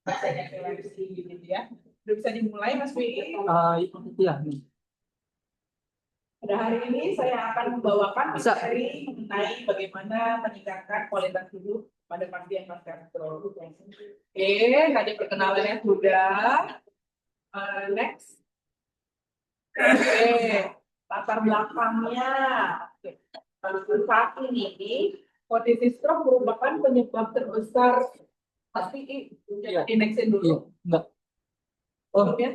Rasanya epilepsi gitu ya. Udah bisa dimulai Mas Wiki? Iya. Pada hari ini saya akan membawakan Bisa. materi mengenai bagaimana meningkatkan kualitas hidup pada pasien pasca stroke. Oke, tadi perkenalannya sudah. Next. Oke, latar belakangnya. Oke. Saat ini kondisi stroke merupakan penyebab terbesar. Pasti Iya. di nextin dulu. Iya. Enggak. Oh, Ya.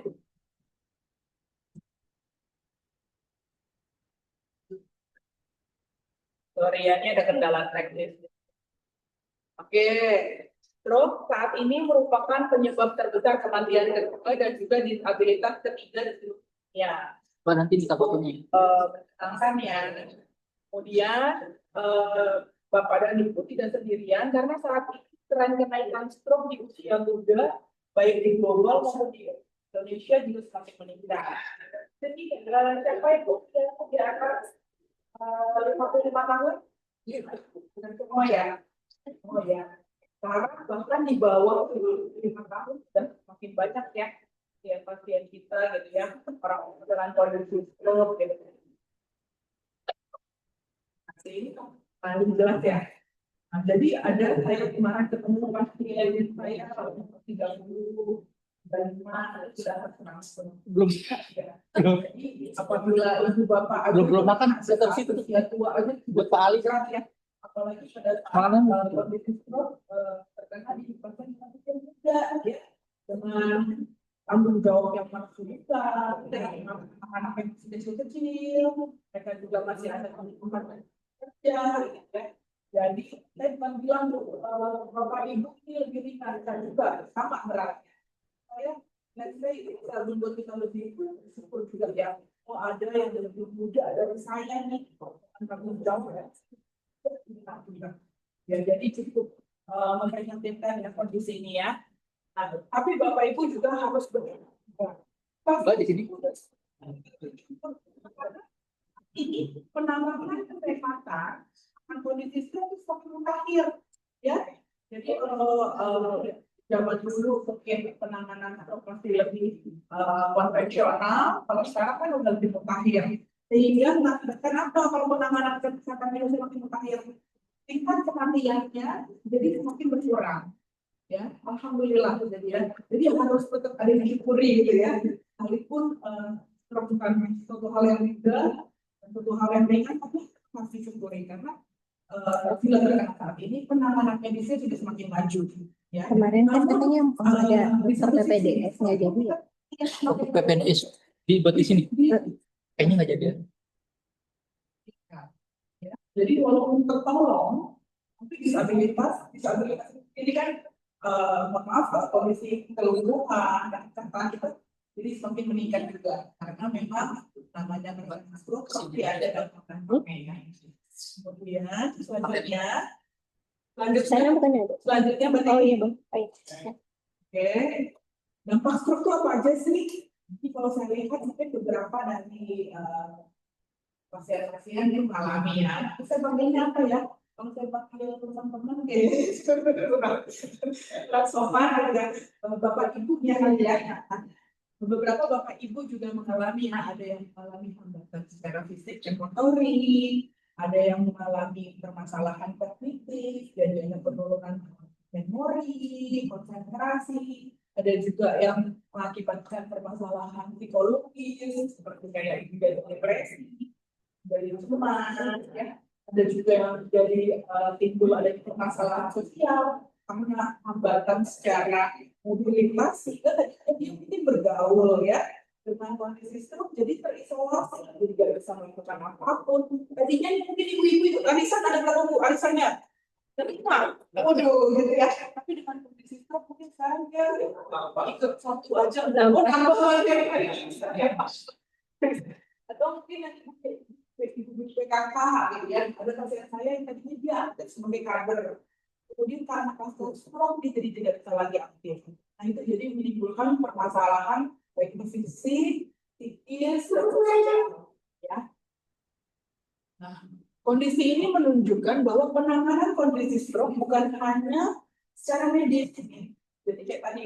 Sorry ya, ini ada kendala teknis. Oke, stroke saat ini merupakan penyebab terbesar kematian kedua dan juga disabilitas ketiga di seluruh dunia. Pak, nanti minta fotonya. Menyenangkan ya. Kemudian Bapak dan Ibu tidak sendirian karena saat ini tren kenaikan stroke di usia muda baik di global maupun di Indonesia juga semakin meningkat. Jadi siapa itu yang di atas 55 tahun? Semua ya. Oh ya, sekarang bahkan di bawah 5 tahun sudah semakin banyak ya, ya pasien kita gitu ya, orang dengan kondisi stroke gitu. Ini paling jelas ya. Nah, jadi ada saya kemarin ketemu pasien saya 30 dan sudah transfer. Belum. Jadi apabila ibu bapak Belum makan. Saya terus itu ya tua aja buat Pak Ali. ya. Apalagi pada kondisi stroke terkena di pasien juga ya dengan tanggung jawab yang masih besar, dengan anak-anak yang masih kecil, mereka juga masih ada tempat kerja, ya. Jadi saya bukan bilang bapak ibu ini lebih ringan dan juga sama beratnya. Saya let's say bisa membuat kita lebih bersyukur juga ya. Oh ada yang lebih muda dari saya nih, tanggung jawab ya. Ya, jadi cukup memprihatinkan ya kondisi ini ya. Nah, tapi Bapak Ibu juga harus Mbak di sini. Ini penanganan kesehatan akan kondisi stroke semakin mutakhir ya. Jadi zaman dulu mungkin penanganan stroke masih lebih konvensional, kalau sekarang kan udah lebih mutakhir. Sehingga kenapa kalau penanganan kesehatan ini semakin mutakhir? Tingkat kematiannya jadi semakin berkurang ya, alhamdulillah jadi ya. Jadi harus tetap ada yang disyukuri gitu ya, sekalipun bukan suatu hal yang mudah, suatu hal yang ringan, tapi masih syukuri karena bila saat ini penanganan medisnya juga semakin maju ya. Kemarin kan katanya ada dokter PPDS nggak jadi ya? PPNS buat di sini. Kayaknya nggak jadi. Ya. Jadi walaupun tertolong, tapi disabilitas ini kan maaf kondisi kelumpuhan dan kesehatan kita jadi semakin meningkat juga karena memang namanya penyakit stroke pasti ada dampak. Kemudian selanjutnya Oh iya bang. Oke, dampak stroke itu apa aja sih? Jadi kalau saya lihat mungkin beberapa dari pasien-pasien yang mengalami ya. Bisa bagiannya apa ya? Kalau saya panggil teman-teman sopan ada bapak ibunya ya. Beberapa bapak ibu juga mengalami ada yang mengalami hambatan secara fisik dan motorik, ada yang mengalami permasalahan kognitif, dan ada penurunan memori, konsentrasi, ada juga yang mengakibatkan permasalahan psikologis seperti kayak depresi, dari cemas, ya. Ada juga yang jadi timbul ada permasalahan sosial karena hambatan secara mobilitas sehingga tadinya dia mungkin bergaul ya dengan kondisi stroke jadi terisolasi jadi tidak bisa melakukan apapun. Tadinya mungkin ibu-ibu itu arisan ada berapa bu arisannya? Tapi waduh gitu ya. Tapi dengan kondisi stroke mungkin sekarang dia ikut satu aja udah nambah atau mungkin nanti ibu PKK gitu ya. Ada pasien saya yang tadinya dia aktif sebagai kader. Kemudian karena kasus stroke dia jadi tidak bisa lagi aktif. Nah itu jadi menimbulkan permasalahan baik fisik, psikis, dan sosial. Ya. Nah, kondisi ini menunjukkan bahwa penanganan kondisi stroke bukan hanya secara medis, Jadi kayak tadi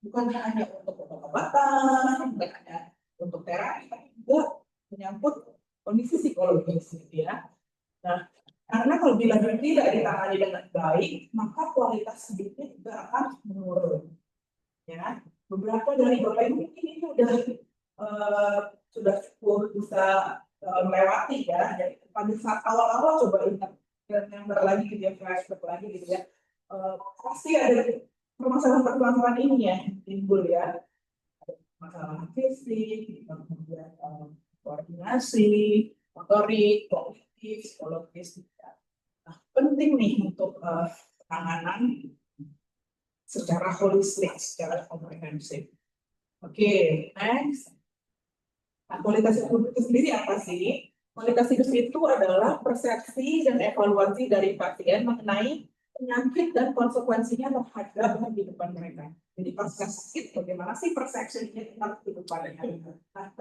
bukan hanya untuk obat-obatan, bukan hanya untuk terapi, tapi juga menyangkut kondisi psikologis gitu ya. Nah, karena kalau bila tidak ditangani dengan baik, maka kualitas hidupnya juga akan menurun. Ya, beberapa dari Bapak Ibu ini sudah cukup bisa melewati ya. Jadi pada saat awal-awal coba ingat gambar lagi gitu ya, flashback lagi gitu ya. Pasti ada permasalahan-permasalahan ini ya timbul ya. Masalah fisik, kemudian koordinasi, motorik, kognitif, psikologis. Nah, penting nih untuk penanganan secara holistik, secara komprehensif. Oke, next. Nah, kualitas hidup itu sendiri apa sih? Kualitas hidup itu adalah persepsi dan evaluasi dari pasien mengenai penyakit dan konsekuensinya terhadap kehidupan mereka. Jadi pas sakit, bagaimana sih persepsinya tentang kehidupannya? Nah,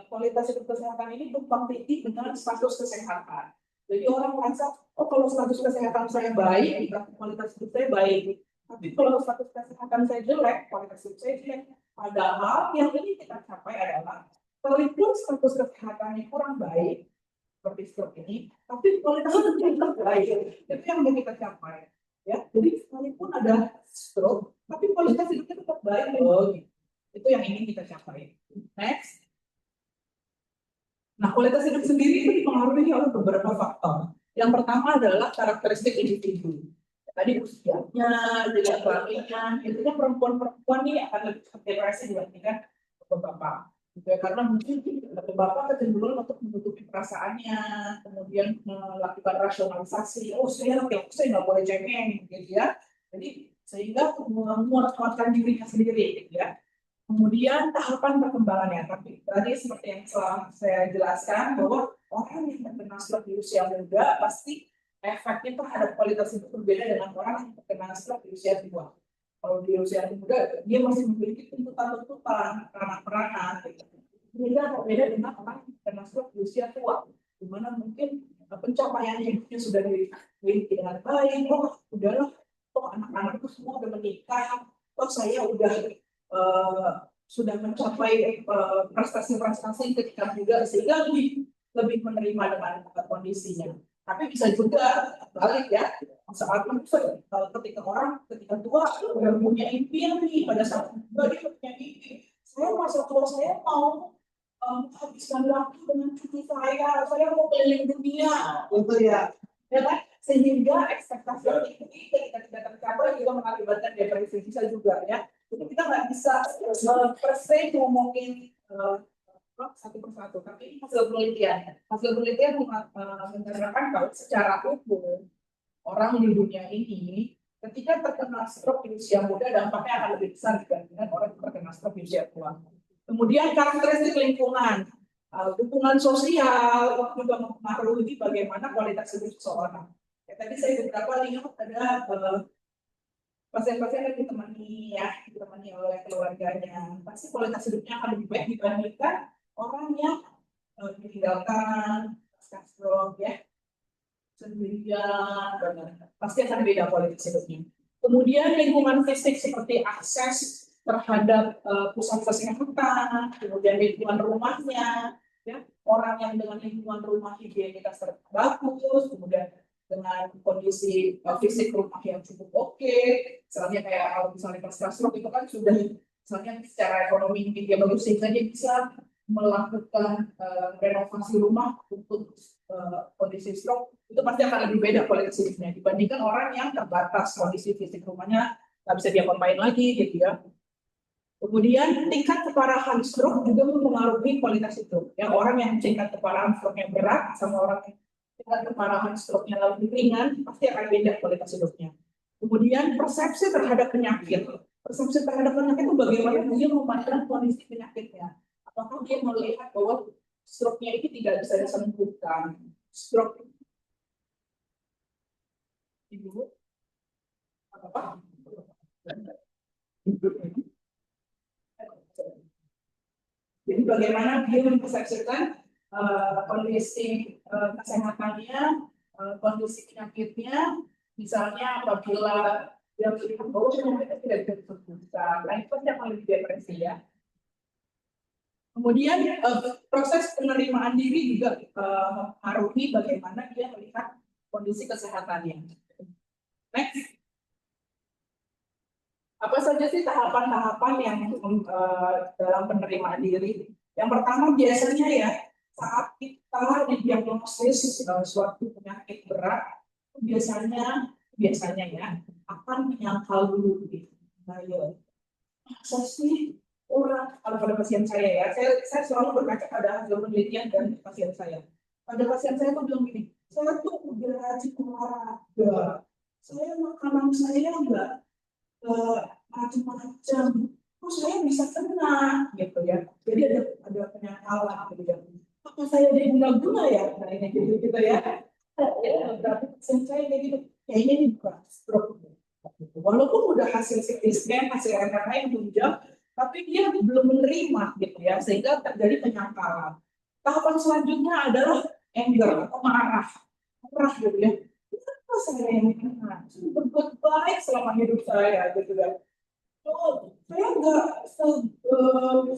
kualitas hidup kesehatan ini tumpang tindih dengan status kesehatan. Jadi orang merasa, oh kalau status kesehatan saya baik, kualitas hidup saya baik. Tapi kalau status kesehatan saya jelek, kualitas hidup saya jelek. Padahal yang ini kita capai adalah, sekalipun status kesehatannya kurang baik, seperti stroke ini, tapi kualitas hidupnya tetap baik. Itu yang mau kita capai. Ya, jadi sekalipun ada stroke, tapi kualitas hidupnya tetap baik. Oh, itu yang ingin kita capai. Next. Nah, kualitas hidup sendiri itu dipengaruhi oleh beberapa faktor. Yang pertama adalah karakteristik individu. Tadi usianya, juga kelaminnya, intinya perempuan-perempuan ini akan lebih depresi dibandingkan bapak-bapak. Karena mungkin bapak kecenderungan untuk menutupi perasaannya, kemudian melakukan rasionalisasi. Oh, saya nggak boleh cengeng, gitu ya. Jadi sehingga menguatkan dirinya sendiri, gitu ya. Kemudian tahapan perkembangannya, tapi tadi seperti yang saya jelaskan bahwa orang yang terkena stroke di usia muda pasti efeknya terhadap kualitas hidup berbeda dengan orang yang terkena stroke di usia tua. Kalau di usia muda dia masih memiliki tuntutan-tuntutan, peranan-peranan, sehingga berbeda dengan orang yang terkena stroke di usia tua, di mana mungkin pencapaian hidupnya sudah dimiliki dengan baik. Oh, udahlah, toh anak-anakku semua udah menikah, toh saya sudah mencapai prestasi-prestasi ketika muda sehingga lebih menerima dengan kondisinya. Tapi bisa juga balik ya, saat ketika tua udah punya impian nih, pada saat muda dia punya impian. Saya masa tua saya mau habiskan waktu dengan cucu saya mau keliling dunia, gitu ya. Ya kan? Sehingga ekspektasi tinggi ketika tidak tercapai juga mengakibatkan depresi bisa juga ya. Jadi kita nggak bisa per se ngomongin satu persatu, tapi ini hasil penelitian. Hasil penelitian menyatakan kalau secara umum orang di dunia ini ketika terkena stroke di usia muda dampaknya akan lebih besar dibandingkan orang yang terkena stroke di usia tua. Kemudian karakteristik lingkungan, dukungan sosial juga mempengaruhi bagaimana kualitas hidup seseorang. Ya, tadi saya beberapa lihat ada pasien-pasien yang ditemani oleh keluarganya, pasti kualitas hidupnya akan lebih baik dibandingkan orang yang ditinggalkan pasca stroke ya sendirian, pasti akan beda kualitas hidupnya. Kemudian lingkungan fisik seperti akses terhadap pusat kesehatan, kemudian lingkungan rumahnya, ya orang yang dengan lingkungan rumah higienitas bagus, kemudian dengan kondisi fisik rumah yang cukup oke, misalnya kayak kalau misalnya pasca stroke itu kan sudah misalnya secara ekonomi dia bagus sehingga dia bisa melakukan renovasi rumah untuk kondisi stroke, itu pasti akan lebih beda kualitas hidupnya dibandingkan orang yang terbatas kondisi fisik rumahnya nggak bisa diapa-apain lagi gitu ya. Kemudian tingkat keparahan stroke juga mempengaruhi kualitas hidup. Yang orang yang tingkat keparahan stroke-nya berat sama orang yang tingkat keparahan stroke-nya lebih ringan pasti akan beda kualitas hidupnya. Kemudian persepsi terhadap penyakit. Persepsi terhadap penyakit itu bagaimana dia memandang kondisi penyakitnya. Apakah dia melihat bahwa stroke-nya ini tidak bisa disembuhkan? Stroke ibu apa? Jadi bagaimana dia mempersepsikan kondisi kesehatannya, kondisi penyakitnya, misalnya apabila yang lebih ke bawah mereka tidak bisa berbuka. Nah, itu pasti akan lebih depresi ya. Kemudian proses penerimaan diri juga mempengaruhi bagaimana dia melihat kondisi kesehatannya. Next, apa saja sih tahapan-tahapan yang dalam penerimaan diri? Yang pertama biasanya ya saat kita didiagnosis suatu penyakit berat, biasanya ya akan menyangkal dulu gitu. Nah, ya, masa sih orang kalau pada pasien saya ya, saya selalu berkaca pada hasil penelitian dan pasien saya. Pada pasien saya tuh bilang gini, saya tuh udah rajin olahraga, saya makanan saya enggak macam-macam, kok saya bisa kena gitu ya. Jadi ada penyangkalan gitu ya. Apa saya diguna-guna ya? Nah ini gitu ya. Berarti pasien saya kayak gitu, kayaknya ini bukan stroke. Walaupun udah hasil CT scan, hasil MRI yang tunjang, tapi dia belum menerima gitu ya, sehingga terjadi penyangkalan. Tahapan selanjutnya adalah anger atau marah, gitu ya. Kenapa saya yang kena? Saya berbuat baik selama hidup saya gitu ya. Oh, saya nggak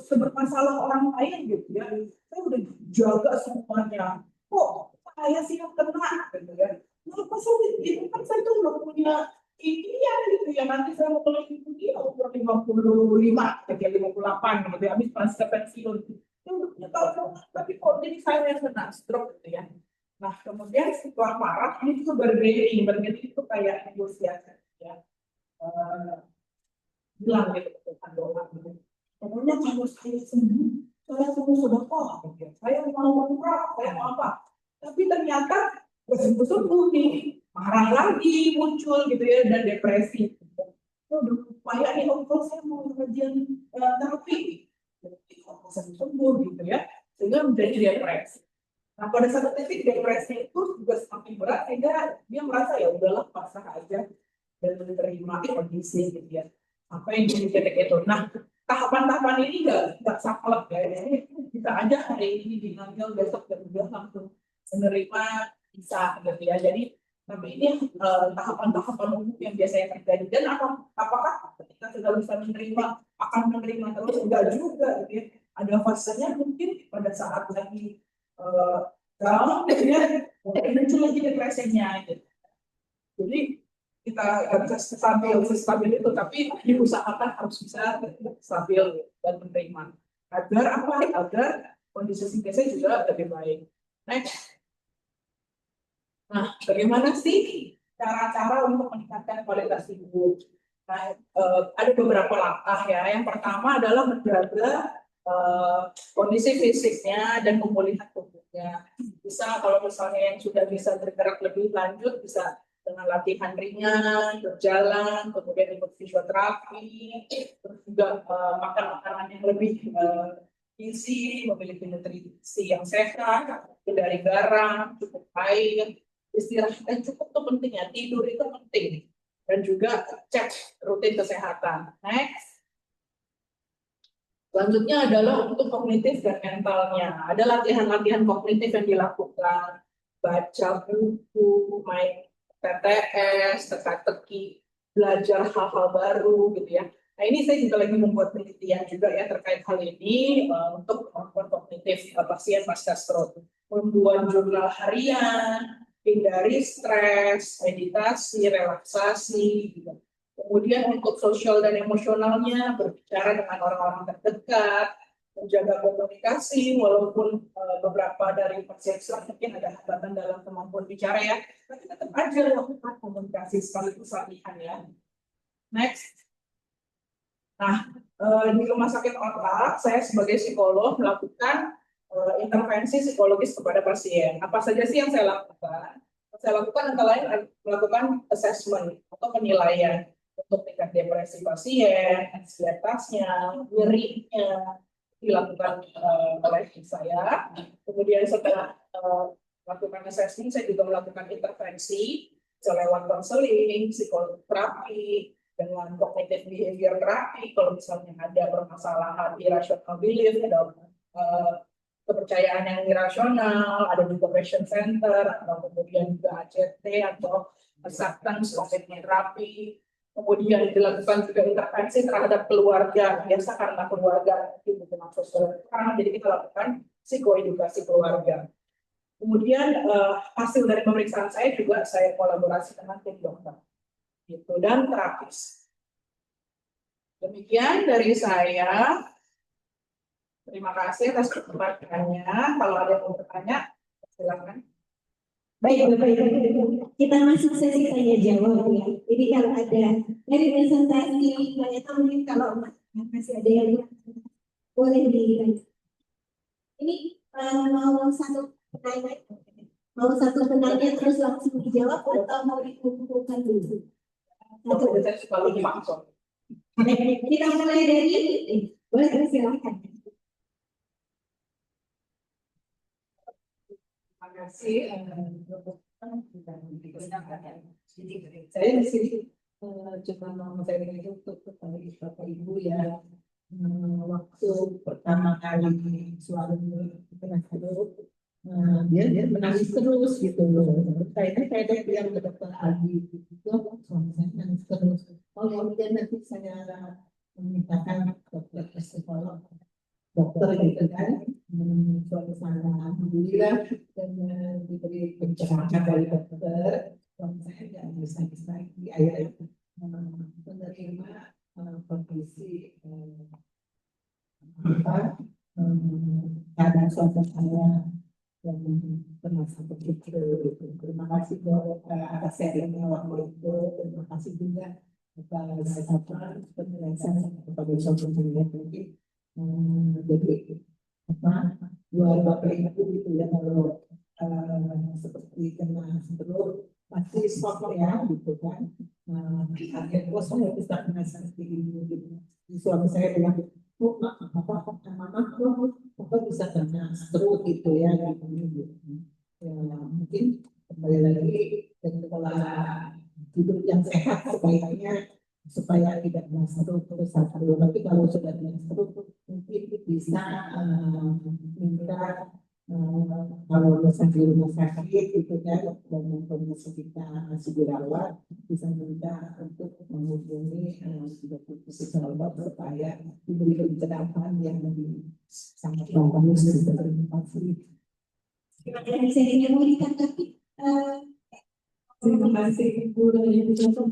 sebermasalah orang lain gitu ya. Saya udah jaga semuanya. Kok saya sih yang kena gitu ya. Kenapa saya itu kan saya tuh udah punya impian gitu ya. Nanti saya mau kelihatan dia umur 55, ya 58 gitu ya. Habis pasca pensiun. Saya udah punya tahun, tapi kok jadi saya yang kena stroke gitu ya. Nah, kemudian setelah marah, ini juga bergaining itu kayak negosiasi ya. Bilang gitu Tuhan doa gitu. Pokoknya kalau saya sembuh, saya sembuh sudah kok. Gitu. Saya mau umrah, saya mau apa. Tapi ternyata sembuh-sembuh nih, marah lagi muncul gitu ya, dan depresi. Udah upaya nih, kalau saya mau kajian terapi, sembuh gitu ya, sehingga menjadi depresi. Nah pada satu titik depresi itu juga semakin berat, sehingga dia merasa ya udahlah pasrah aja dan menerima kondisi gitu ya. Apa yang jadi titik itu. Nah, tahapan-tahapan ini nggak saklek ya. Jadi bisa aja hari ini diambil, besok dan udah langsung menerima bisa gitu ya. Jadi tapi ini tahapan-tahapan umum yang biasanya terjadi. Dan apakah ketika sudah bisa menerima akan menerima terus enggak juga gitu ya. Ada fasenya mungkin pada saat lagi down gitu ya, muncul lagi depresinya gitu. Jadi kita nggak bisa stabil itu, tapi diusahakan harus bisa stabil dan menerima. Agar apa? Agar kondisi psikisnya juga lebih baik. Next. Nah, bagaimana sih cara-cara untuk meningkatkan kualitas hidup? Nah, ada beberapa langkah ya. Yang pertama adalah menjaga kondisi fisiknya dan pemulihan tubuhnya. Bisa kalau misalnya yang sudah bisa bergerak lebih lanjut, bisa dengan latihan ringan, berjalan, kemudian ikut fisioterapi, terus juga makan makanan yang lebih gizi, memiliki nutrisi yang sehat, dari garam, cukup air, istirahat yang cukup itu penting ya, tidur itu penting, dan juga cek rutin kesehatan. Next. Selanjutnya adalah untuk kognitif dan mentalnya. Ada latihan-latihan kognitif yang dilakukan, baca buku, main PTS, teka-teki, belajar hal-hal baru gitu ya. Nah ini saya juga lagi membuat penelitian juga ya terkait hal ini untuk kemampuan kognitif pasien pasca stroke. Membuat jurnal harian, hindari stres, meditasi, relaksasi, gitu. Kemudian untuk sosial dan emosionalnya, berbicara dengan orang-orang terdekat, menjaga komunikasi, walaupun beberapa dari pasien mungkin ada hambatan dalam kemampuan bicara ya, tapi tetap aja lakukan komunikasi sekaligus latihan ya. Next. Nah, di Rumah Sakit Otak, saya sebagai psikolog melakukan intervensi psikologis kepada pasien. Apa saja sih yang saya lakukan? Saya lakukan antara lain melakukan assessment atau penilaian untuk tingkat depresi pasien, anxietasnya, nyerinya, dilakukan oleh saya. Kemudian setelah melakukan assessment, saya juga melakukan intervensi lewat konseling, psikoterapi, dengan cognitive behavior terapi. Kalau misalnya ada permasalahan irrational belief, ada kepercayaan yang irasional, ada juga question center, atau kemudian juga ACT atau acceptance cognitive therapy. Kemudian dilakukan juga intervensi terhadap keluarga, biasa karena keluarga itu dengan sosial kurang, jadi kita lakukan psikoedukasi keluarga. Kemudian hasil dari pemeriksaan saya juga saya kolaborasi dengan tim dokter, gitu, dan terapis. Demikian dari saya. Terima kasih atas kesempatannya. Kalau ada yang mau bertanya, silakan. Baik, Bapak Ibu, kita masuk sesi tanya jawab ya. Jadi kalau ada dari presentasi, banyak mungkin kalau masih ada yang boleh ditanya. Ini mau satu penanya terus langsung dijawab atau mau dikumpulkan dulu? Saya suka lebih masuk. Kita mulai dari boleh silakan. Terima kasih. Saya di sini cuma mau saya untuk kepada Bapak Ibu ya. Waktu pertama kali suami kena dulu, dia menangis terus gitu loh. Saya bilang ke dokter Adi, dok, suami saya menangis terus. Oh ya udah nanti saya memintakan dokter psikolog, dokter gitu kan. Suami saya alhamdulillah dan diberi pencerahan dari dokter. Suami saya tidak bisa lagi ayah menerima kondisi keadaan suami saya yang pernah seperti itu. Terima kasih buat atas sharingnya waktu itu. Terima kasih juga atas penjelasan kepada suami saya tadi. Jadi buat Bapak Ibu gitu ya, kalau seperti kena sebelum pasti shock ya gitu kan. Akhirnya saya bisa merasa seperti ini gitu. Suami saya bilang, Bapak bisa kena stroke gitu ya gitu. Ya, mungkin kembali lagi dengan pola hidup yang sehat sebaiknya supaya tidak masuk terus satu. Tapi kalau sudah masuk mungkin bisa minta kalau misalnya di rumah sakit itu kan dan kondisi kita masih dirawat bisa minta untuk menghubungi dokter psikolog supaya diberi pencerahan yang lebih sangat bagus. Terima kasih. Saya mau ditanggapi. Terima kasih Ibu dan Ibu Contoh.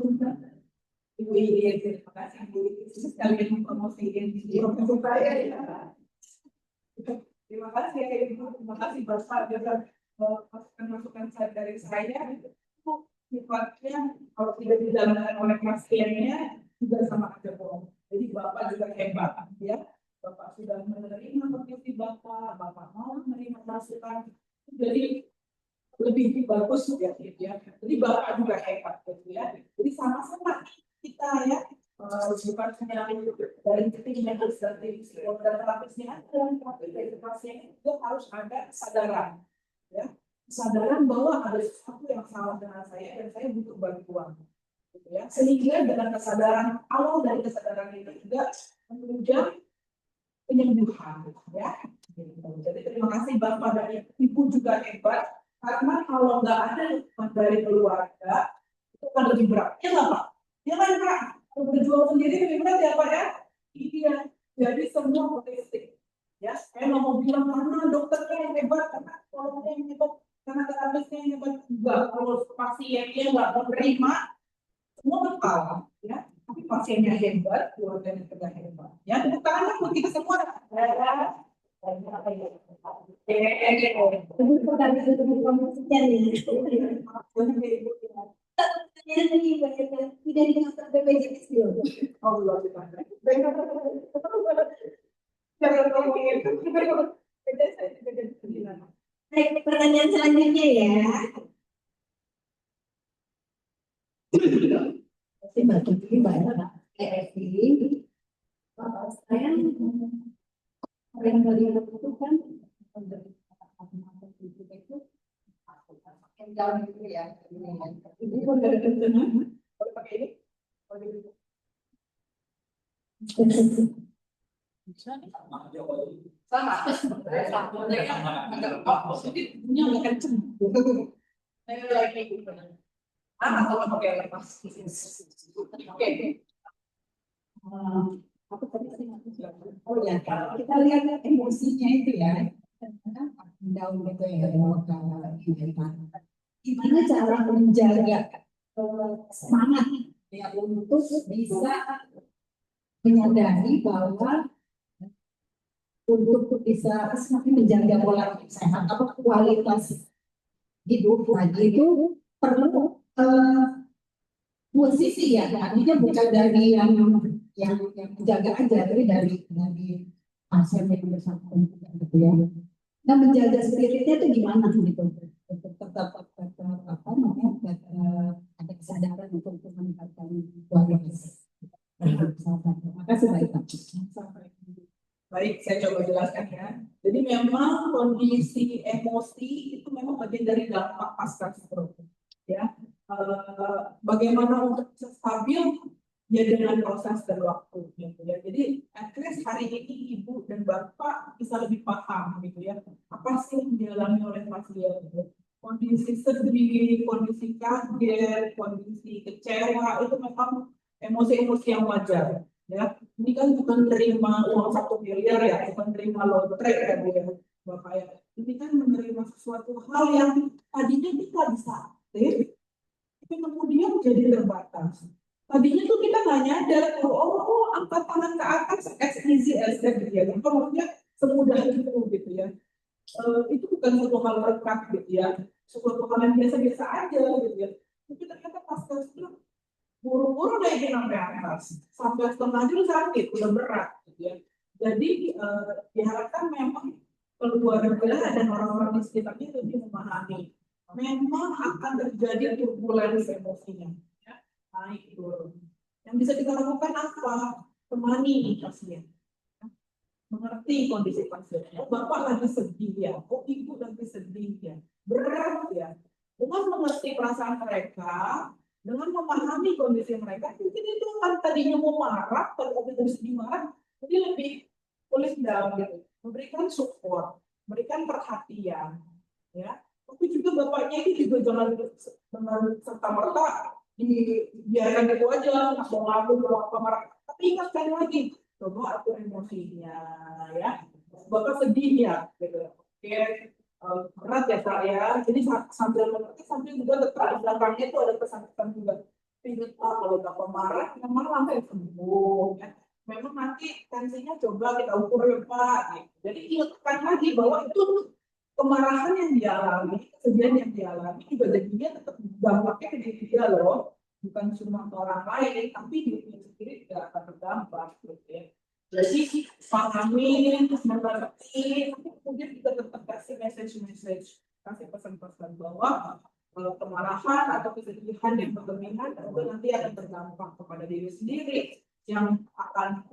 Ibu Ili, terima kasih Ibu sekalian mempromosikan program saya. Terima kasih ya Ibu, terima kasih Bapak juga masukan-masukan dari saya. Itu sifatnya kalau tidak dijalankan oleh pasiennya juga sama aja bohong. Jadi Bapak juga hebat ya. Bapak sudah menerima kondisi Bapak mau menerima masukan. Jadi lebih bagus ya. Jadi Bapak juga hebat gitu ya. Jadi sama-sama kita ya bukan hanya dari tim medis dan tim psikolog dan terapisnya, dan dari pasien juga harus ada kesadaran, ya kesadaran bahwa ada sesuatu yang salah dengan saya dan saya butuh bantuan, gitu ya. Sehingga dengan kesadaran awal dari kesadaran itu juga menunjang penyembuhan, ya. Jadi terima kasih Bapak dan Ibu juga hebat karena kalau nggak ada dari keluarga itu kan lebih berat, ya nggak Pak? Ya kan Pak? Berjuang sendiri lebih berat ya Pak ya? Iya. Jadi semua holistik. Ya, saya mau bilang karena dokternya yang hebat, karena psikolognya yang hebat, karena terapisnya yang hebat juga. Kalau pasiennya nggak menerima, semua bakal ya. Tapi pasiennya hebat, keluarganya juga hebat. Ya, tepuk tangan buat kita semua. Tidak dimasuk BPJS dulu. Oh, luar biasa. Jangan ngomongin. Baik, pertanyaan selanjutnya ya. Terima kasih banyak ESI. Saya yang dari lakukan yang jauh itu ya. Ini pun dari teman-teman. Boleh pakai ini? Sama. Punya nggak kenceng. Saya lagi atau pakai lepas. Oke. Apa tadi saya ngomong? Oh ya, kalau kita lihat emosinya itu ya, kadang-kadang up and down gitu ya, kalau kita gimana cara menjaga semangat ya untuk bisa menyadari bahwa untuk bisa semakin menjaga pola hidup sehat atau kualitas hidup lagi itu perlu dua sisi ya, artinya bukan dari yang menjaga aja, tapi dari pasien yang bersangkutan juga gitu ya. Nah, menjaga spiritnya itu gimana gitu untuk tetap apa namanya ada kesadaran untuk meningkatkan kualitas. Terima kasih baik. Baik, saya coba jelaskan ya. Jadi memang kondisi emosi itu memang bagian dari dampak pasca stroke. Ya, bagaimana untuk bisa stabil ya dengan proses dan waktu gitu ya. Jadi at least hari ini ibu dan bapak bisa lebih paham gitu ya apa sih yang dialami oleh pasien gitu. Kondisi sedih, kondisi kaget, kondisi kecewa itu memang emosi-emosi yang wajar ya. Ini kan bukan menerima uang 1 miliar ya, bukan menerima lotre ya bu ya bapak ya. Ini kan menerima sesuatu hal yang tadinya kita bisa aktif, tapi kemudian jadi terbatas. Tadinya tuh kita nggak nyadar oh angkat tangan ke atas as easy as that gitu ya. Maksudnya semudah gitu ya. Itu bukan suatu hal berkat gitu ya. Suatu hal yang biasa-biasa aja gitu ya. Tapi ternyata pas itu buru-buru naikin sampai atas. Sampai setengah jam sakit, udah berat gitu ya. Jadi diharapkan memang keluarga dan orang-orang di sekitarnya lebih memahami. Memang akan terjadi turbulensi emosinya. Naik turun. Yang bisa kita lakukan apa? Temani pasien. Mengerti kondisi pasien. Oh, bapak lagi sedih ya. Oh, ibu lagi sedih ya. Berat ya. Dengan mengerti perasaan mereka, dengan memahami kondisi mereka, mungkin itu kan tadinya mau marah, kalau udah sedih marah, jadi lebih tulis down gitu. Memberikan support, memberikan perhatian, ya. Tapi juga bapaknya ini juga jangan serta-merta dibiarkan gitu aja, mau ngadu, mau apa marah. Tapi ingatkan lagi, coba atur emosinya, ya. Bapak sedih ya, gitu. Oke, berat ya Pak ya. Jadi sambil mengerti, sambil juga tetap di belakangnya itu ada pesan-pesan juga. Ingat Pak, kalau Bapak marah, memang sampai sembuh. Ya. Memang nanti tensinya coba kita ukur ya Pak. Gitu. Jadi ingatkan lagi bahwa itu kemarahan yang dialami, kesedihan yang dialami juga jadinya tetap dampaknya ke diri dia loh, bukan cuma ke orang lain, tapi dirinya sendiri tidak akan terdampak gitu ya. Jadi pahami, mengerti, tapi kemudian kita tetap kasih message, kasih pesan-pesan bahwa kemarahan atau kesedihan yang berlebihan itu nanti akan berdampak kepada diri sendiri yang akan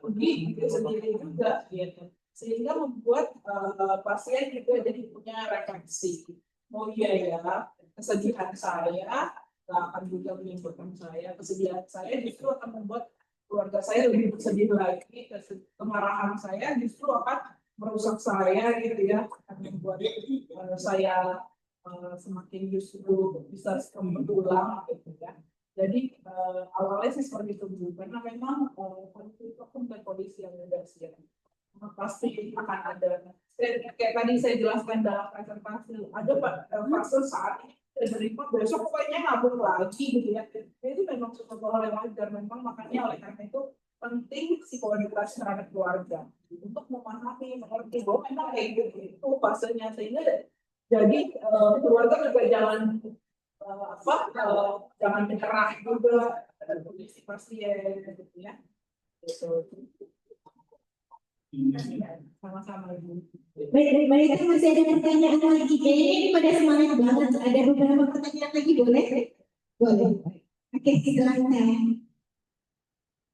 pergi diri sendiri juga gitu. Sehingga membuat pasien juga jadi punya refleksi. Oh iya ya, kesedihan saya akan juga menimbulkan saya, kesedihan saya justru akan membuat keluarga saya lebih bersedih lagi, kemarahan saya justru akan merusak saya gitu ya, akan membuat saya semakin justru bisa berulang gitu ya. Jadi awalnya sih seperti itu Bu, karena memang kondisi itu bukan kondisi yang mudah sih ya. Pasti akan ada. Kayak tadi saya jelaskan dalam presentasi, ada fase saat ini menerima besok pokoknya nabung lagi gitu ya. Itu memang suatu hal yang wajar, memang makanya oleh karena itu penting psikologitas terhadap keluarga untuk memahami, mengerti bahwa memang kayak gitu itu fasenya, sehingga jadi keluarga juga jangan jangan menyerah juga pada kondisi pasien gitu ya. Gitu. Sama-sama Ibu. Baik, masih ada pertanyaan lagi. Kayaknya ini pada semangat banget. Ada beberapa pertanyaan lagi, boleh? Boleh. Oke, silakan.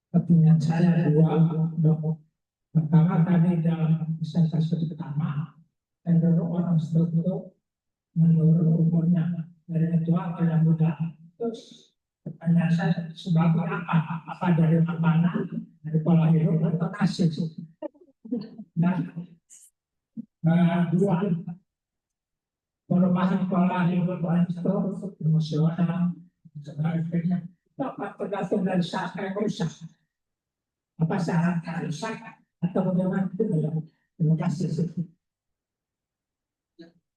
Pertanyaan saya dua, dok. Pertama tadi dalam presentasi pertama, orang stroke menurut umurnya dari yang tua ke yang muda. Terus pertanyaan saya sebabnya apa? Apa dari mana? Dari pola hidup atau kasih? Dan dua, perubahan pola hidup stroke, emosional, segala efeknya Dapat tergantung dari siapa yang rusak. Apa syaratnya rusak atau bagaimana itu dalam terima kasih.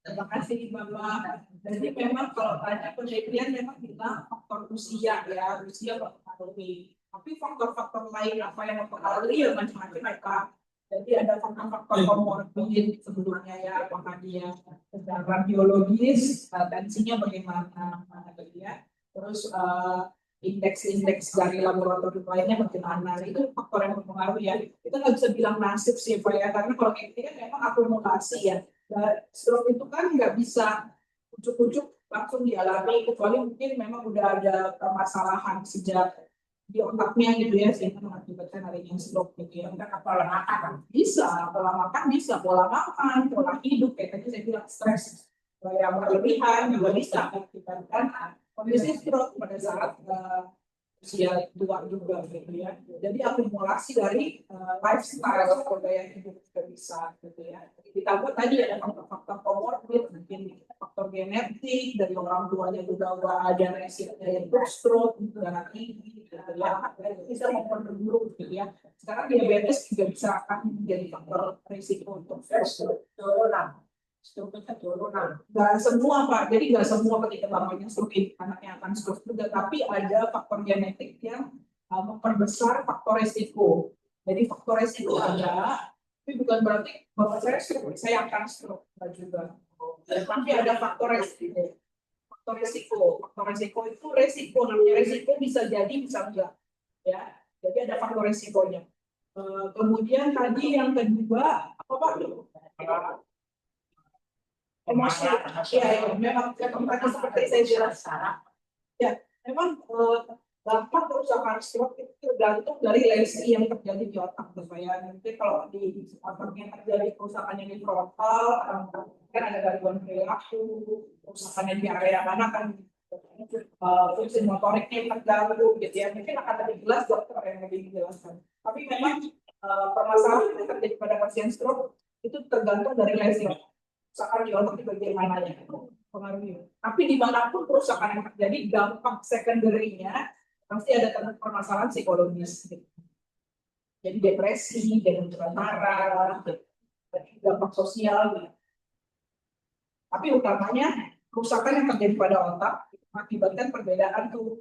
Terima kasih Bapak. Jadi memang kalau tanya penelitian memang bilang faktor usia ya, usia mempengaruhi. Tapi faktor-faktor lain apa yang mempengaruhi ya macam-macam ya Kak. Jadi ada faktor-faktor komorbid sebelumnya ya, apakah dia secara biologis, tensinya bagaimana, ya. Terus indeks-indeks dari laboratorium lainnya bagaimana, itu faktor yang mempengaruhi ya. Kita nggak bisa bilang nasib sih Pak ya, karena kalau kayak gini kan memang akumulasi ya. Stroke itu kan nggak bisa ujuk-ujuk langsung dialami, kecuali mungkin memang udah ada permasalahan sejak di otaknya gitu ya, sehingga mengakibatkan adanya stroke gitu ya. Kan pola makan bisa, pola makan, pola hidup, kayak tadi saya bilang stres yang berlebihan juga bisa mengakibatkan kondisi stroke pada saat usia tua juga gitu ya. Jadi akumulasi dari lifestyle atau gaya hidup juga bisa gitu ya. Ditambah tadi ada faktor-faktor komorbid, mungkin faktor genetik dari orang tuanya juga ada resiko dari stroke, darah tinggi, gitu ya. Bisa memperburuk gitu ya. Sekarang diabetes juga bisa akan menjadi faktor risiko untuk stroke. Nggak semua Pak, jadi nggak semua ketika bapaknya stroke anaknya akan stroke juga, tapi ada faktor genetik yang memperbesar faktor resiko. Jadi faktor resiko ada, tapi bukan berarti bapak saya stroke, saya akan stroke juga. Tapi ada faktor resiko. Faktor resiko itu resiko, namanya resiko bisa jadi bisa enggak, ya. Jadi ada faktor resikonya. Kemudian tadi yang kedua apa Pak? Emosi, ya, memang seperti saya jelaskan. Ya, memang dampak kerusakan stroke itu tergantung dari lesi yang terjadi di otak saya. Nanti kalau di otaknya terjadi kerusakannya di frontal, kan ada gangguan perilaku, kerusakannya di area mana kan fungsi motoriknya terganggu, gitu ya. Mungkin akan lebih jelas dokter yang lebih menjelaskan. Tapi memang permasalahan yang terjadi pada pasien stroke itu tergantung dari lesi. Kerusakan di otak di bagian mananya pengaruhnya. Tapi dimanapun kerusakan yang terjadi, dampak secondary-nya pasti ada permasalahan psikologis. Jadi depresi, gangguan marah, dampak sosial. Tapi utamanya kerusakan yang terjadi pada otak mengakibatkan perbedaan tuh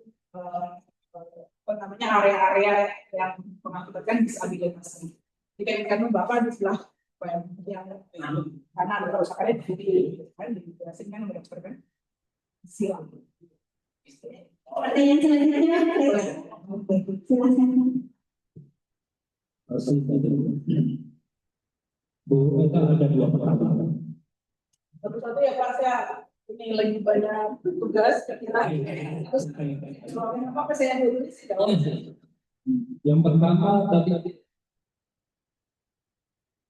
area-area yang mengakibatkan disabilitas. Jadi kan Bapak di sebelah yang karena ada kerusakannya dijelasin kan udah kan silang. Pertanyaan selanjutnya, silakan. Bu, kita ada dua pertanyaan. Satu-satu ya Pak, saya ini lagi banyak tugas kita. Terus apa saya dulu sih? Yang pertama tadi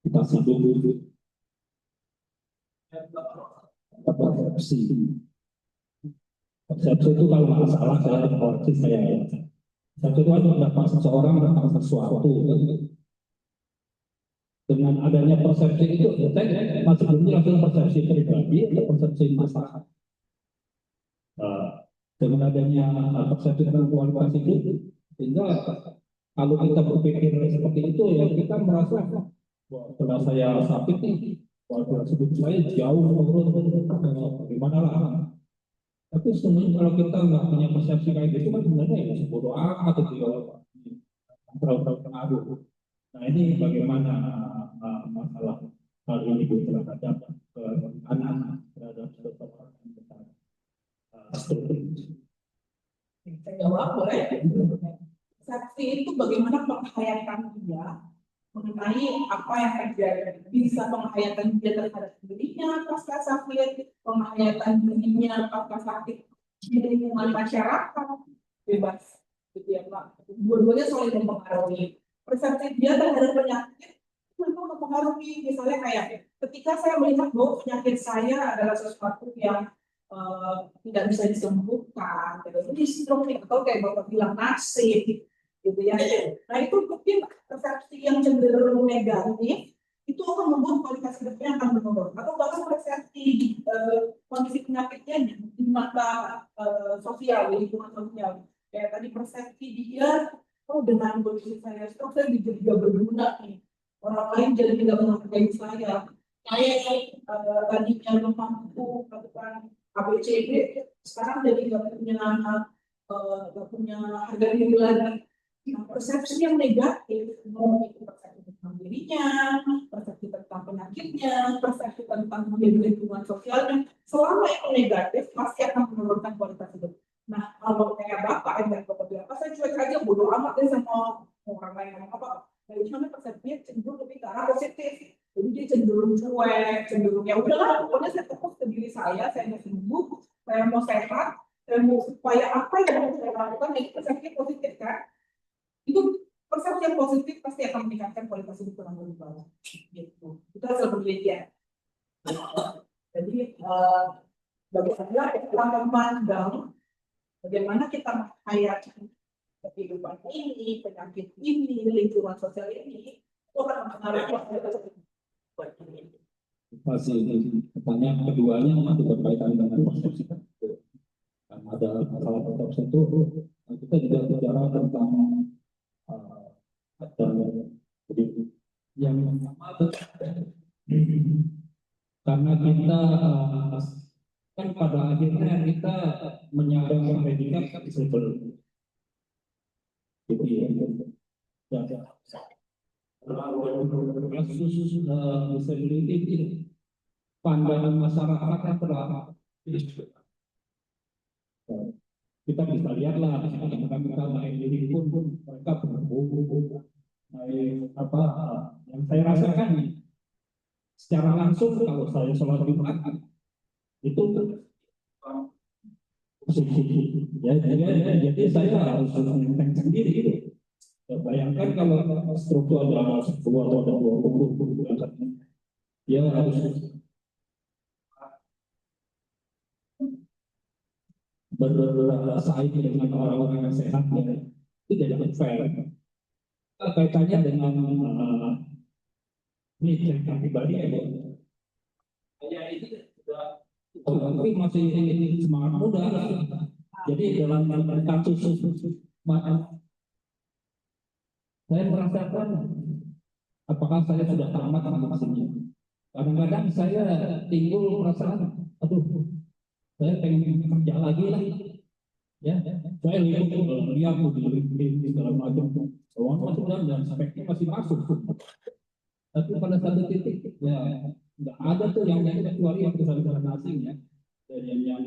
kita sambung dulu persepsi. Persepsi itu kalau nggak salah saya koreksi saya. Persepsi itu adalah seseorang tentang sesuatu. Dengan adanya persepsi itu, saya masih belum langsung persepsi pribadi atau persepsi masyarakat. Dengan adanya persepsi tentang kualitas itu, sehingga kalau kita berpikir seperti itu, ya kita merasa setelah saya sakit nih, kualitas hidup saya jauh menurun, gimana lah. Tapi sebenarnya kalau kita nggak punya persepsi kayak gitu kan sebenarnya ya bodoh amat itu ya, terlalu pengaruh. Nah ini bagaimana masalah hal ini terhadap anak-anak terhadap seseorang yang besar. Saya jawab boleh. Persepsi itu bagaimana penghayatan dia mengenai apa yang terjadi, bisa penghayatan dia terhadap dirinya pasca sakit, penghayatan dirinya pasca sakit di lingkungan masyarakat, bebas gitu ya Pak. Dua-duanya saling mempengaruhi. Persepsi dia terhadap penyakit memang mempengaruhi. Misalnya kayak ketika saya melihat bahwa penyakit saya adalah sesuatu yang tidak bisa disembuhkan, jadi stroke atau kayak Bapak bilang nasib gitu ya. Nah itu mungkin persepsi yang cenderung negatif itu akan membuat kualitas hidupnya akan menurun, atau bahkan persepsi kondisi penyakitnya di mata sosial, di lingkungan sosial kayak tadi persepsi dia, oh dengan kondisi saya stroke saya juga berguna nih, orang lain jadi tidak menghargai saya tadinya belum mampu melakukan ABCD, sekarang jadi nggak punya harga diri lagi. Nah, persepsi yang negatif, mau itu persepsi tentang dirinya, persepsi tentang penyakitnya, persepsi tentang lingkungan sosialnya, selama itu negatif pasti akan menurunkan kualitas hidup. Nah, kalau kayak bapak yang dari bapak bilang, saya cuek aja, bodoh amat deh sama orang lain ngomong apa. Nah, itu namanya persepsinya cenderung lebih ke arah positif. Jadi dia cenderung cuek, cenderung ya udahlah, pokoknya saya fokus ke diri saya mau sembuh, saya mau sehat, saya mau supaya apa yang mau saya lakukan, itu persepsi positif kan? Itu persepsi yang positif pasti akan meningkatkan kualitas hidup orang lebih bawah. Gitu. Itu hasil penelitian. Jadi bagaimana kita memandang, bagaimana kita menghayati kehidupan ini, penyakit ini, lingkungan sosial ini, itu akan mempengaruhi kualitas hidup. Masih pertanyaan keduanya masih berkaitan dengan persepsi. Ada salah satu tertentu kita juga bicara tentang yang karena kita kan pada akhirnya kita menyandang predikat disable gitu ya. Kasus disability ini pandangan masyarakat yang telah kita bisa lihatlah kita main diri pun mereka berburu apa yang saya rasakan secara langsung kalau saya sholat Jumat itu jadi saya harus menenteng sendiri gitu. Bayangkan kalau struktur ada 10 atau ada 20 dia harus bersaing dengan orang-orang yang sehat ya. Itu tidak fair. Kaitannya dengan ini cerita pribadi ya. Saya ini sudah tapi masih semangat muda. Jadi dalam kasus saya merasakan apakah saya sudah tamat di sini. Kadang-kadang saya timbul perasaan, aduh, saya pengen kerja lagi lah. Ya, saya lihat di segala macam, soalnya dan speknya masih masuk. Tapi pada satu titik ya nggak ada tuh yang kecuali yang perusahaan asing ya, dan yang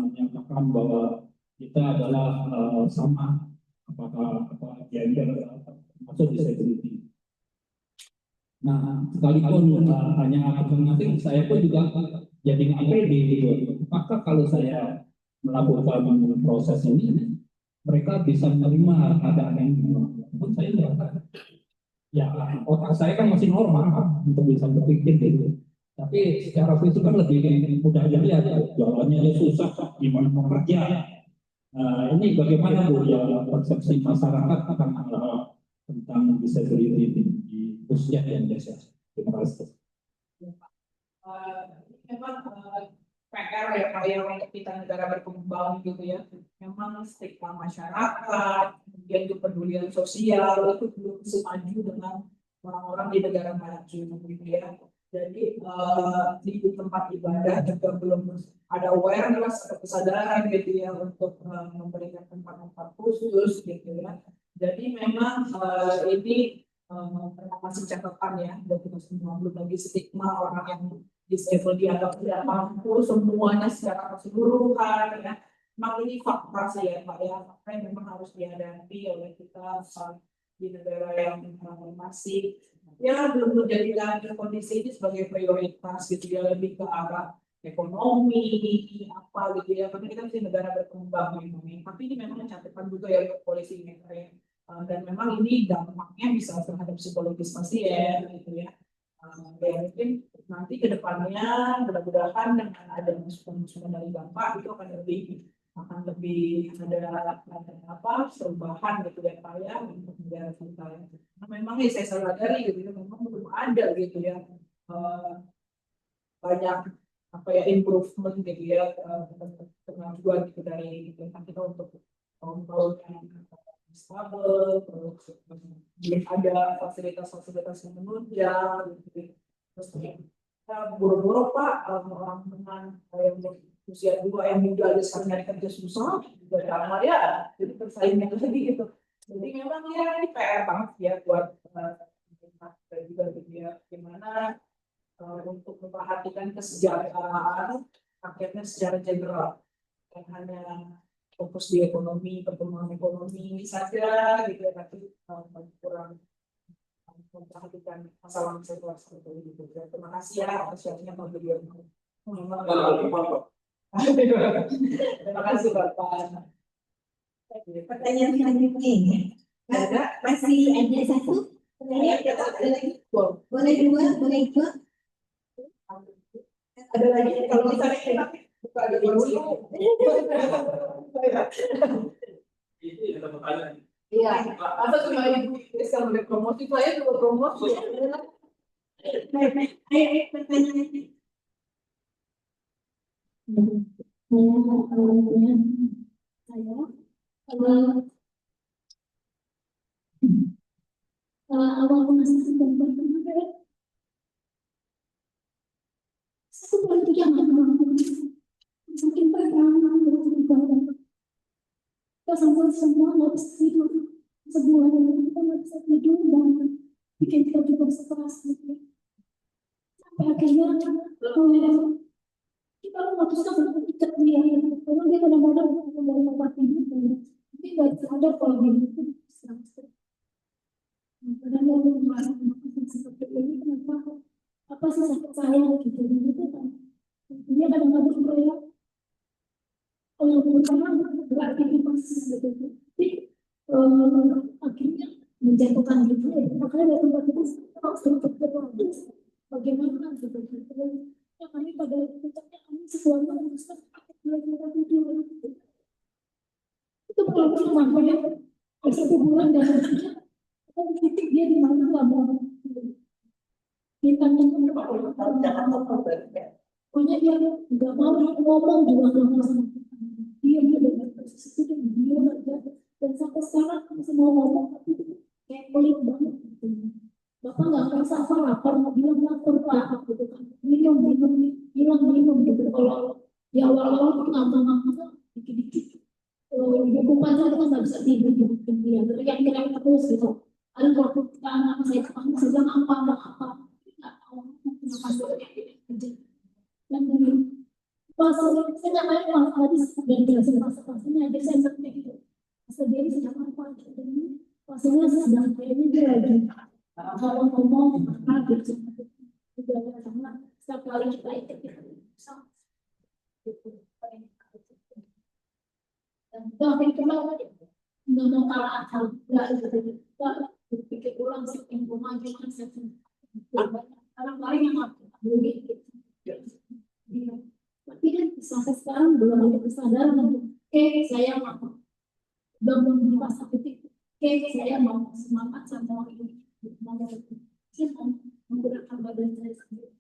menyatakan bahwa kita adalah sama apakah gender atau disability. Nah, sekalipun hanya asing, saya pun juga jadi nggak pede gitu. Maka kalau saya melakukan proses ini, mereka bisa menerima keadaan yang pun saya merasa ya otak saya kan masih normal untuk bisa berpikir gitu. Tapi secara fisik kan lebih mudah dilihat, jalannya aja susah, gimana mau kerja. Ini bagaimana Bu ya persepsi masyarakat tentang disability di usia yang desa. Terima kasih. Memang PR ya kayak untuk kita negara berkembang gitu ya. Memang stigma masyarakat, kemudian kepedulian sosial itu belum semaju dengan orang-orang di negara maju gitu ya. Jadi di tempat ibadah juga belum ada awareness atau kesadaran gitu ya untuk memberikan tempat-tempat khusus gitu ya. Jadi memang ini masih catatan ya, dan kita semua belum lagi stigma orang yang disable dianggap tidak mampu semuanya secara keseluruhan ya. Memang ini fakta sih ya Pak ya, fakta yang memang harus dihadapi oleh kita di negara yang masih ya belum menjadikan kondisi ini sebagai prioritas gitu ya, lebih ke arah ekonomi apa gitu ya, karena kita masih negara berkembang ini. Tapi ini memang catatan juga ya untuk polisi ini ya. Dan memang ini dampaknya bisa terhadap psikologis pasien gitu ya. Ya mungkin nanti ke depannya mudah-mudahan dengan ada masukan dari Bapak itu akan lebih ada apa perubahan gitu ya Pak ya untuk negara kita. Nah, memang saya sadari gitu ya, memang belum ada gitu ya banyak apa ya improvement gitu ya kemajuan gitu dari kita untuk Kalau yang disabel, terus belum ada fasilitas-fasilitas yang menunjang, gitu. Terus kita buru-buru Pak, orang dengan yang usia 2 yang muda aja sekarang nyari kerja susah, juga sama ya, jadi persaingan lagi gitu. Jadi memang ya ini PR banget ya buat pemerintah dan juga dia gimana untuk memperhatikan kesejahteraan rakyatnya secara general, bukan hanya fokus di ekonomi, pertumbuhan ekonomi saja gitu ya, tapi kurang memperhatikan masalah-masalah seperti itu. Ya, terima kasih ya atas sharingnya Pak Beliau. Terima kasih Bapak. Pertanyaan selanjutnya ya. Ada Masih ada satu pertanyaan, ada lagi? boleh dua, boleh dua. Ada lagi kalau misalnya kita buka ada Itu yang kita pertanyaan. iya, atau cuma ibu bisa mulai promosi, saya juga promosi. Ayo, pertanyaannya. Awal masa satu politik yang mungkin kita semua nggak bisa tidur sebulan kita nggak bisa tidur dan bikin kita juga stres gitu. Sampai akhirnya kita memutuskan untuk ikat dia karena dia kadang-kadang dari tempat tidur tapi nggak sadar kalau dia itu stres. Kadang-kadang dia melakukan seperti ini kenapa apa sih sakit saya gitu gitu kan. Dia kadang-kadang kayak kalau karena beraktivitas gitu. Tapi akhirnya menjatuhkan gitu ya. Makanya dari tempat itu harus terus bagaimana gitu. Ya kami pada puncaknya kami sekeluarga memutuskan belajar tidur. Itu kalau sampai satu bulan dan kita titik dia di mana nggak mau. Bintangnya pokoknya dia nggak mau ngomong juga nggak mau sama dia dengan posisi dia aja dan sampai sekarang masih mau ngomong tapi kayak pelit banget gitu. Bapak nggak merasa apa lapar mau bilang lapar Pak gitu kan minum gitu kalau di awal-awal itu nggak dikit-dikit hukuman saja kita nggak bisa tidur gitu dia teriak-teriak terus gitu ada waktu kita anak saya sedang apa nggak tahu kenapa kerja dan pas saya nggak main pas tadi dan jelasin pas-pasnya aja saya seperti itu pas dia sedang apa gitu pasnya sedang kayaknya dia lagi kalau ngomong gitu juga karena setiap kali kita ikut gitu dan itu nggak mau kalah akal nggak gitu nggak pikir ulang sih yang memajukan saya orang lain yang aku gitu. Tapi kan sampai sekarang belum ada kesadaran untuk saya mau bangun di masa titik saya mau semangat sama ini mau menggunakan badan saya sendiri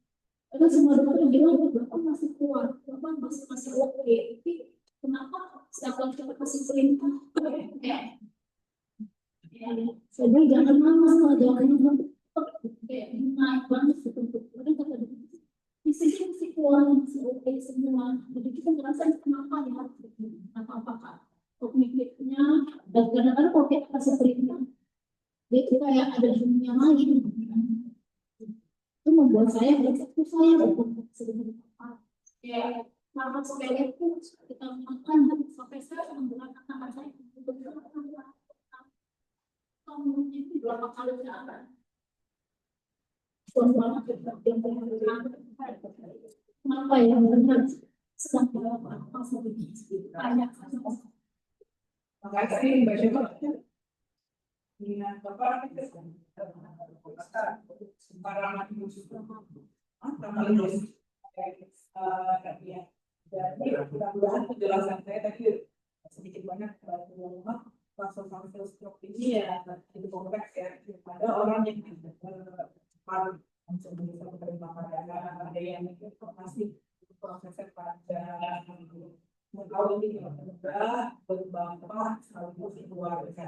karena semua dokter bilang bapak masih kuat bapak masih oke tapi kenapa setiap kali kita kasih perintah saya bilang jangan malas jangan kayak naik banget gitu kadang kata fisiknya masih kuat masih oke semua jadi kita ngerasa kenapa ya apakah kognitifnya dan kadang-kadang kalau kita kasih perintah dia kayak ada dunia lain itu membuat saya berpikir saya sebenarnya kayak hal-hal sepele itu kita makan dan sampai saya menggunakan tangan saya untuk kamu itu berapa kali jalan kenapa ya benar sedang berapa sampai banyak makasih Mbak Syukur. Iya, Bapak sembarangan musuh. Ya. Jadi mudah-mudahan penjelasan saya tadi sedikit banyak fase-fase stroke ini ya itu kompleks ya. Ada orang yang paling langsung bisa menerima ada yang masih prosesnya panjang. Kalau ini tidak mudah, berbangga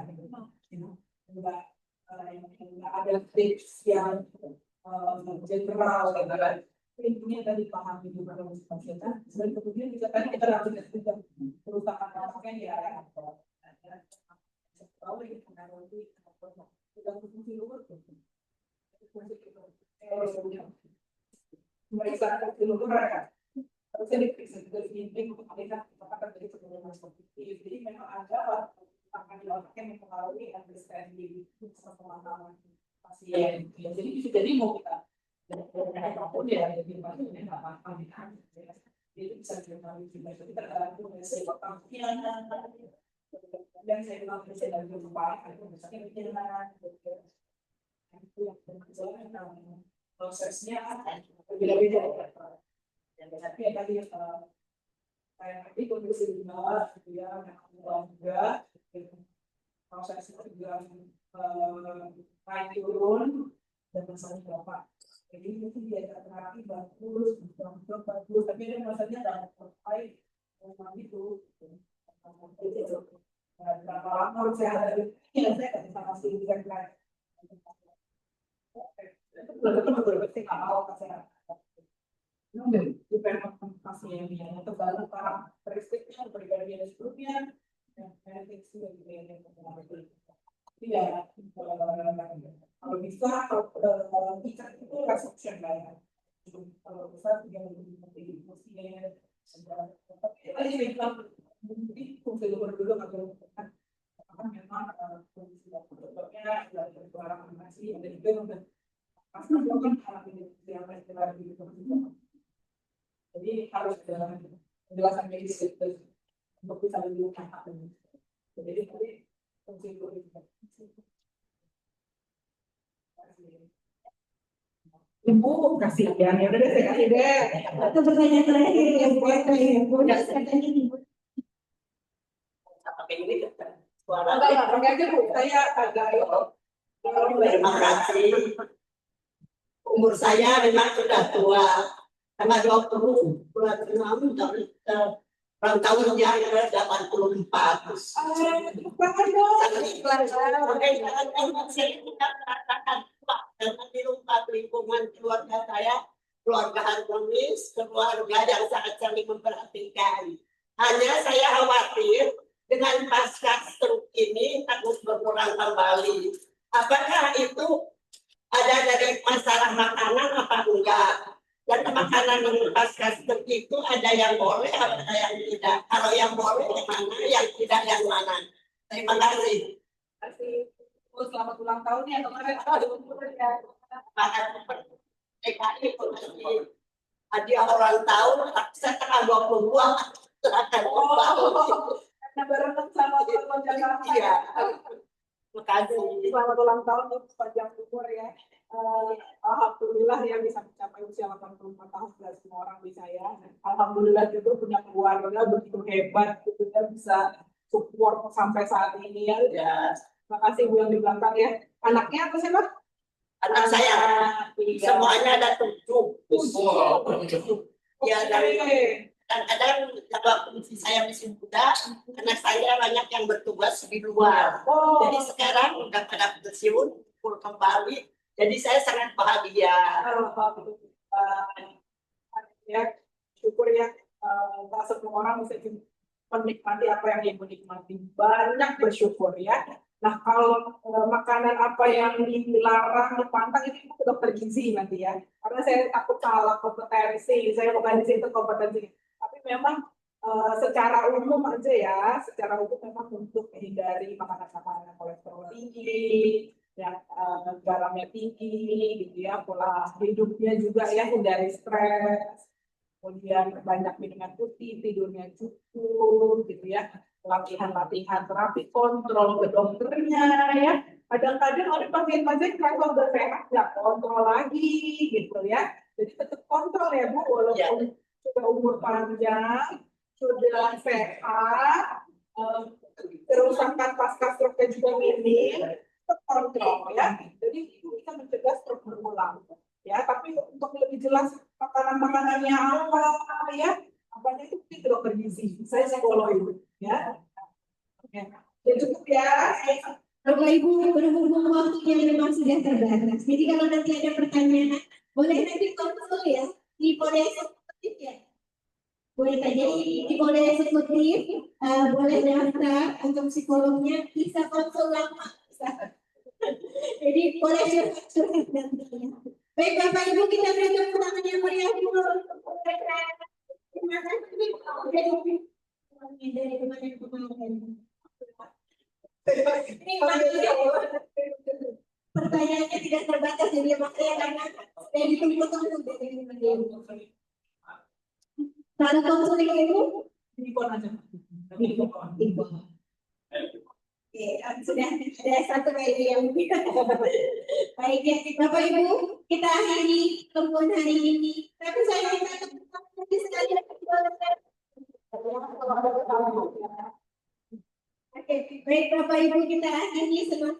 ya, enggak enggak ada tips yang general gitu kan. Intinya tadi pahami juga pasien, dan kemudian juga tadi kita harus juga perusahaan masuknya ya, tahu ini pengaruhi sudah fungsi luar, mereka fungsi luar ya. Harusnya diperiksa juga ini untuk melihat apakah dari sebelumnya positif. Jadi memang ada akan di otaknya mempengaruhi understanding sama pemahaman pasien. Jadi bisa jadi mau kita apapun ya, jadi pasien nggak apa-apa. Jadi bisa dikenali juga. Jadi tergantung dari segi pengertian. Dan saya bilang bisa dari lupa, itu misalnya pikiran, itu yang berjalan prosesnya berbeda-beda. Tapi ya tadi kayak tadi kondisi di bawah, gitu ya, juga prosesnya juga naik turun dan masalahnya berapa. Jadi mungkin dia terapi bagus, bagus, tapi ada masalahnya dalam sampai itu. Berapa lama saya ada? Ya saya nggak bisa kasih kan. Itu betul-betul nggak mau kesehatan. Bukan pasiennya, atau baru karakteristiknya berbeda sebelumnya, dan juga tidak. Kalau bisa, kalau ikat itu resepsi lah. Kalau bisa tidak lebih penting fungsinya. Tapi mungkin fungsi luar dulu kalau memang fungsi dokternya sudah berkurang masih ada juga pasti bukan hal yang istilah gitu. Jadi harus ada penjelasan medis itu untuk bisa lebih lengkap. Jadi fungsi luar itu. Ibu kasih ya udah deh saya kasih deh. Itu pertanyaan terakhir yang buat saya. Pakai aja Bu, saya agak Terima kasih. Umur saya memang sudah tua, karena 20 bulan 6 tahun tahunnya 84. Sangat ikhlas. Saya tidak merasakan tua karena di rumah lingkungan keluarga saya, keluarga harmonis, keluarga yang sangat saling memperhatikan. Hanya saya khawatir dengan pasca stroke ini takut berkurang kembali. Apakah itu ada dari masalah makanan apa enggak? Dan makanan yang pasca stroke itu ada yang boleh, ada yang tidak. Kalau yang boleh yang mana, yang tidak yang mana? Terima kasih. Selamat ulang tahun ya kemarin. DKI pun masih hadiah ulang tahun, saya tanggal 22 silakan. Karena barengan sama keluarga Jakarta. Iya. Terima kasih. Selamat ulang tahun untuk panjang umur ya. Alhamdulillah ya bisa mencapai usia 84 tahun, semua orang bisa ya. Alhamdulillah juga punya keluarga begitu hebat, gitu ya, bisa support sampai saat ini ya. Ya. Terima kasih Bu yang di belakang ya. Anaknya apa sih Pak? Anak saya semuanya ada 7. Ya, dari kadang-kadang waktu saya masih muda, anak saya banyak yang bertugas di luar. Jadi sekarang udah pada pensiun, full kembali. Jadi saya sangat bahagia. Ya, syukur ya. Tak semua orang bisa menikmati apa yang dia menikmati. Banyak bersyukur ya. Nah, kalau makanan apa yang dilarang, dipantang itu ke dokter gizi nanti ya. Karena saya takut salah kompetensi, saya bukan di situ kompetensi. Tapi memang secara umum aja ya, secara umum memang untuk menghindari makanan-makanan kolesterol tinggi, yang garamnya tinggi, gitu ya, pola hidupnya juga ya, hindari stres, kemudian banyak minuman putih, tidurnya cukup, gitu ya. Latihan terapi kontrol ke dokternya ya. Kadang-kadang orang pasien-pasien kalau udah sehat nggak kontrol lagi gitu ya. Jadi tetap kontrol ya Bu, walaupun sudah umur panjang, sudah sehat, kerusakan pasca stroke juga minim, tetap kontrol ya. Jadi itu bisa mencegah stroke berulang ya. Tapi untuk lebih jelas makanan-makanannya apa ya, apanya itu dokter gizi. Saya psikolog itu. Ya, oke. Ya cukup ya. Bapak Ibu, berhubung waktunya memang sudah terbatas. Jadi kalau nanti ada pertanyaan, boleh nanti konsul ya di Polda Eksekutif ya. Boleh saja di Polda Eksekutif, boleh daftar untuk psikolognya, bisa konsul lama. Bisa. Jadi boleh curhat nantinya. Baik Bapak Ibu, kita beri tepuk tangan yang meriah dulu untuk mereka. Terima kasih. Dari kemarin-kemarin. Ini pertanyaannya tidak terbatas jadi makanya karena sudah ditunggu-tunggu dari kemarin. Kalau konsuling itu Telepon aja. Ibu. Oke, sudah ada satu lagi yang baik ya Bapak Ibu, kita akhiri pertemuan hari ini. Tapi saya minta tepuk tangan sekali lagi. Oke, baik Bapak Ibu, kita akhiri semua.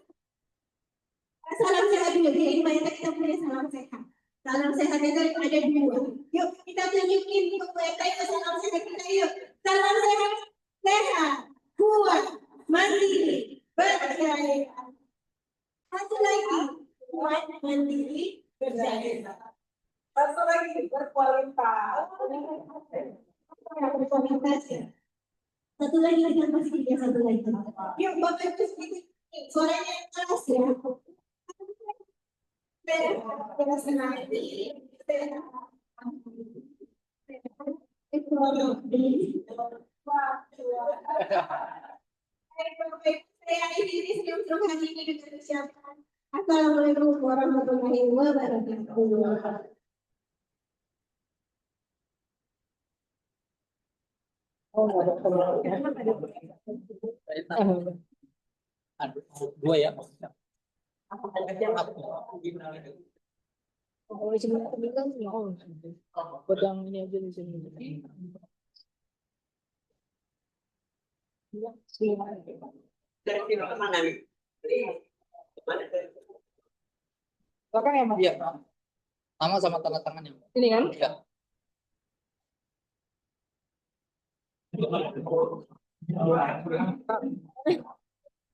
Salam sehat dulu. Jadi kebanyakan kita punya salam sehat. Salam sehat itu ada dua. Yuk kita tunjukin untuk mereka salam sehat kita yuk. Salam sehat, sehat, kuat, mandiri, berdaya. Satu lagi, kuat, mandiri, berdaya. Satu lagi berkualitas. Berkualitas ya. Satu lagi kita masih tiga satu lagi. Yuk Bapak Ibu sedikit suaranya keras ya. Assalamualaikum warahmatullahi wabarakatuh. Dua ya. Oh, cuma bilang pedang ini aja di sini. Dari sini kemana nih? Kemana? Belakang ya, Mas? Iya. Sama tanda tangannya. Ini kan? Iya.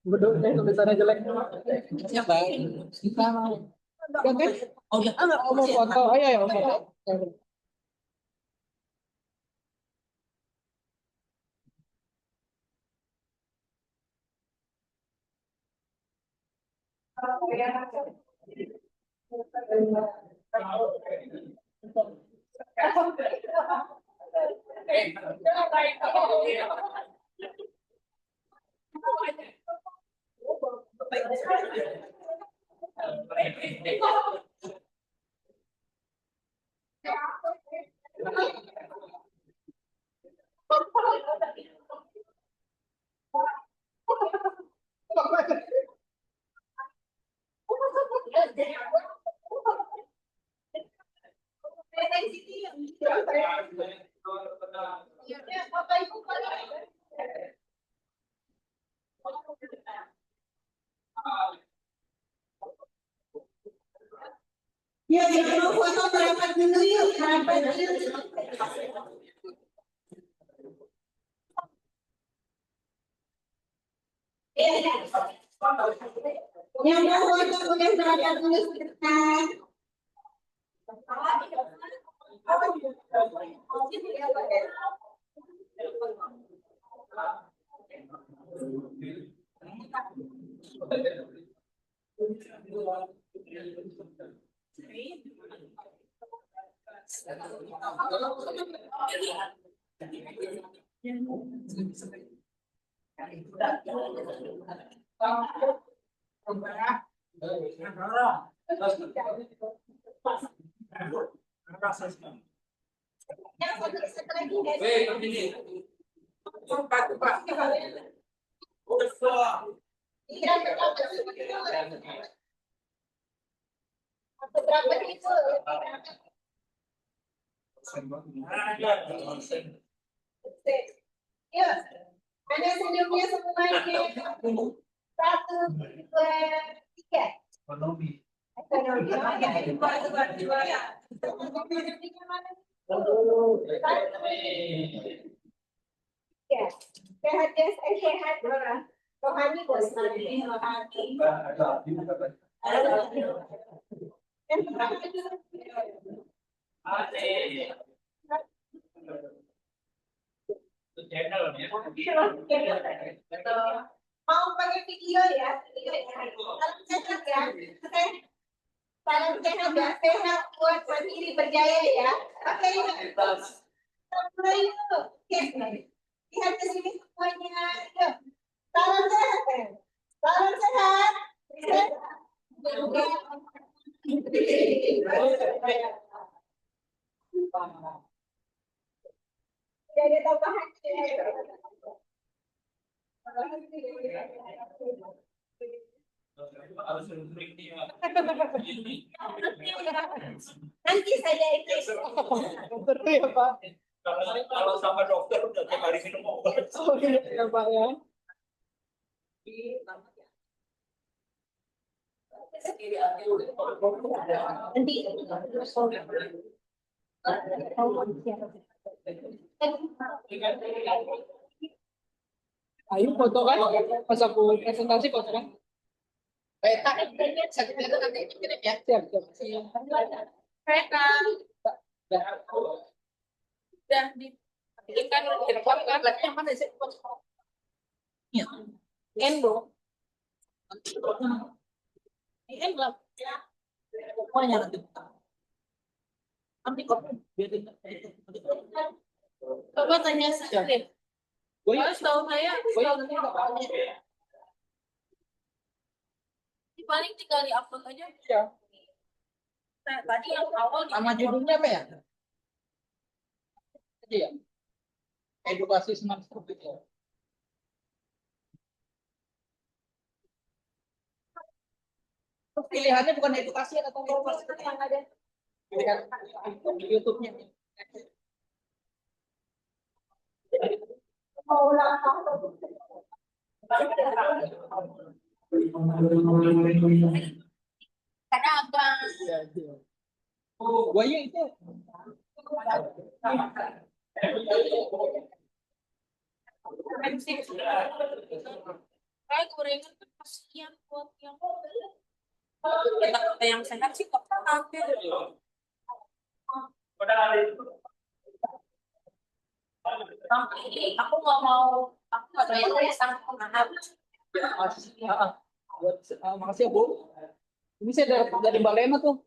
Betul, tulisannya jelek. Siapa? Kita mau. Kan? Oh ya. Oh, mau foto. Oh iya, ya, mau foto. Ya, yang mau foto merapat dulu yuk, merapat dulu. Yang mau foto boleh merapat dulu sebentar. Yuk, ada senyumnya semuanya. 1, 2, 3. Ekonomi. Ya, sehat ya, sehat. Rohani bos, rohani. Mau pakai video ya? Salam sehat ya. Oke. Salam sehat ya. Sehat buat mandiri berjaya ya. Oke. Mulai yuk. Oke. Lihat ke sini semuanya. Yuk. Salam sehat ya. Salam sehat. Jadi tambahan. Nanti saya itu. Betul ya Pak. Kalau sama dokter udah tiap hari minum obat. Oh iya ya Pak ya. Ayo foto kan? Pas aku presentasi foto kan? Sakit itu nanti kirim ya. Siap siap. Mereka udah dibikinkan direkam kan? Yang mana sih? Endo. Di Endo. Semuanya nanti. Nanti kok biar Coba tanya saya. Tahu saya, paling tinggal di upload aja. Ya. Nah, tadi yang awal nama judulnya apa ya? Iya. Edukasi smart school itu. Pilihannya bukan edukasi atau edukasi yang ada. Pilihan di YouTube-nya. karena abang Buaya itu kayak gorengan kan kasihan buat yang sehat sih kok pakai. Aku nggak mau, aku nggak bayar sama mahal. makasih ya Bu. Ini saya dari Mbak Lena tuh.